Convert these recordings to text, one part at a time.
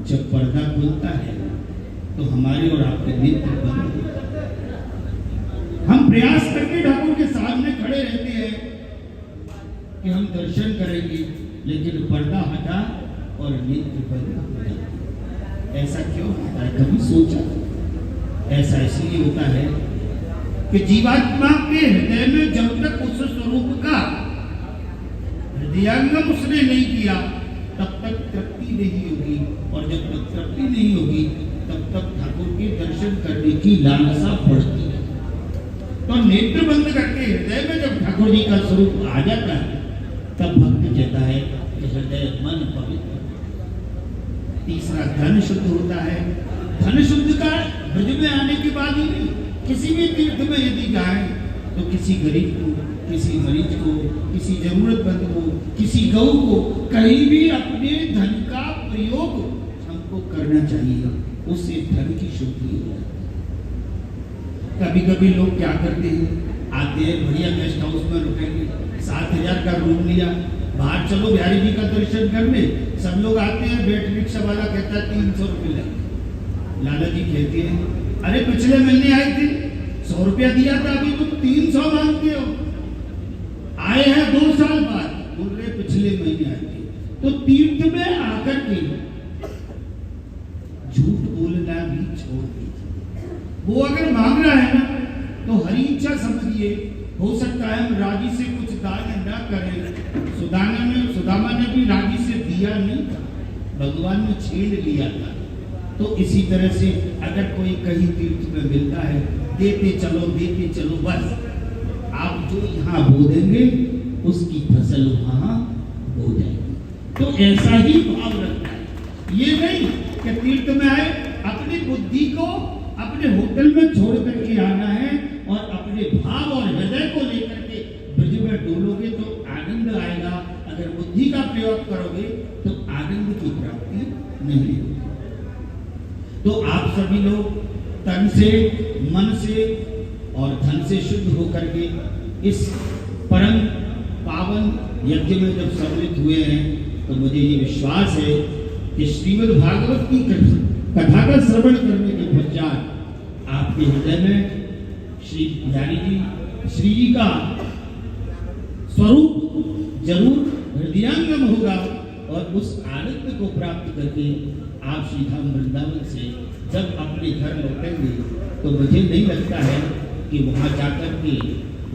जब पर्दा खुलता है तो हमारे और आपके नेत्र बंद हो जाते हैं। हम प्रयास करके ठाकुर के सामने खड़े रहते हैं कि हम दर्शन करेंगे, लेकिन पर्दा हटा और नेत्र बंद हो जाते हैं। ऐसा क्यों होता है? कभी सोचा? ऐसा इसलिए होता है कि जीवात्मा के हृदय में जब तक उस स्वरूप का हृदयंगम उसने नहीं किया तब तक तृप्ति नहीं होगी, और जब तक तृप्ति नहीं होगी तब तक ठाकुर के दर्शन करने की लालसा बढ़ती है। तो नेत्र बंद करके हृदय में जब ठाकुर जी का स्वरूप आ जाता है तब भक्त कहता है कि हृदय मन पवित्र। तीसरा, धन शुद्ध होता है। धन शुद्ध का ब्रज में आने के बाद ही नहीं, किसी भी तीर्थ में यदि जाए तो किसी गरीब को, किसी मरीज को, किसी जरूरतमंद को, किसी गौ को, कहीं भी अपने धन का प्रयोग हमको करना चाहिए, उससे धन की शुद्धि हो जाती है। कभी कभी लोग क्या करते हैं, आते हैं बढ़िया गेस्ट हाउस में रुकेंगे, 7,000 का रूम लिया, बाहर चलो बिहारी जी का दर्शन करने, सब लोग आते हैं, बैटरी रिक्शा वाला कहता है 300 रुपये लगे। लाला जी कहते हैं अरे पिछले महीने आए थे 100 रुपया दिया था, अभी तुम 300 मांगते हो। आए हैं 2 साल बाद, बोल रहे पिछले महीने आए थे। तो तीर्थ में आकर के झूठ बोलना भी छोड़ दीजिए। वो अगर मांग रहा है ना तो हरी इच्छा समझिए, हो सकता है हम राजी से कुछ दान न करें। सुदामा ने भी राजी से दिया नहीं था, भगवान ने छीन लिया था। तो इसी तरह से अगर कोई कहीं तीर्थ में मिलता है, देते चलो, बस आप जो यहाँ बो देंगे उसकी फसल वहां हो जाएगी। तो ऐसा ही भाव रखना है। ये नहीं कि तीर्थ में आए अपनी बुद्धि को अपने होटल में छोड़ करके आना है और अपने भाव और हृदय को लेकर के ब्रज में डोलोगे तो आनंद आएगा। अगर बुद्धि का प्रयोग करोगे तो आनंद की प्राप्ति नहीं होगी। तो आप सभी लोग तन से, मन से और धन से शुद्ध होकर के इस परम पावन यज्ञ में जब सम्मिलित हुए हैं तो मुझे ये विश्वास है कि श्रीमद् भागवत की कथा का श्रवण करने के पश्चात आपके हृदय में श्री बिहारी जी, श्री जी का स्वरूप जरूर हृदयंगम होगा, और उस आनंद को प्राप्त करके आप श्री धाम वृंदावन से जब अपने घर लौटेंगे तो मुझे नहीं लगता है कि वहां जाकर के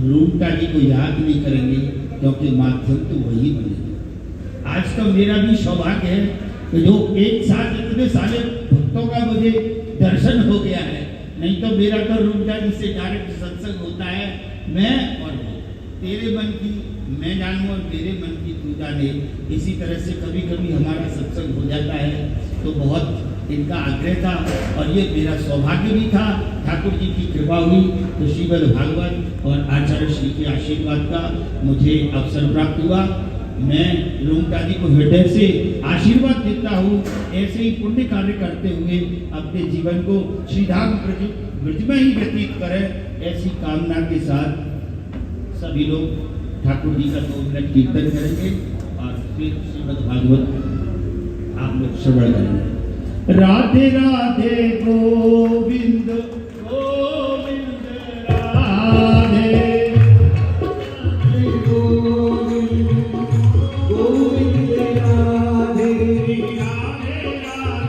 रूपटा जी को याद नहीं करेंगे, क्योंकि माध्यम तो वही बनेगा। आज तो मेरा भी सौभाग्य है कि जो एक साथ इतने सारे भक्तों का मुझे दर्शन हो गया है, नहीं तो मेरा तो रूपटा जी से डायरेक्ट सत्संग होता है। मैं और तेरे मन की मैं जानूं और मेरे मन की तू जाने, इसी तरह से कभी कभी हमारा सत्संग हो जाता है। तो बहुत इनका आग्रह था और ये मेरा सौभाग्य भी था। ठाकुर जी की कृपा हुई तो श्रीमद् भागवत और आचार्य श्री के आशीर्वाद का मुझे अवसर प्राप्त हुआ। मैं रूपटा जी को हृदय से आशीर्वाद देता हूँ, ऐसे ही पुण्य कार्य करते हुए अपने जीवन को श्रीधाम ब्रज में ही व्यतीत करें, ऐसी कामना के साथ सभी लोग ठाकुर जी का 2 मिनट कीर्तन करेंगे और फिर श्रीमद् भागवत आप लोग श्रवण करेंगे। राधे राधे गोविंद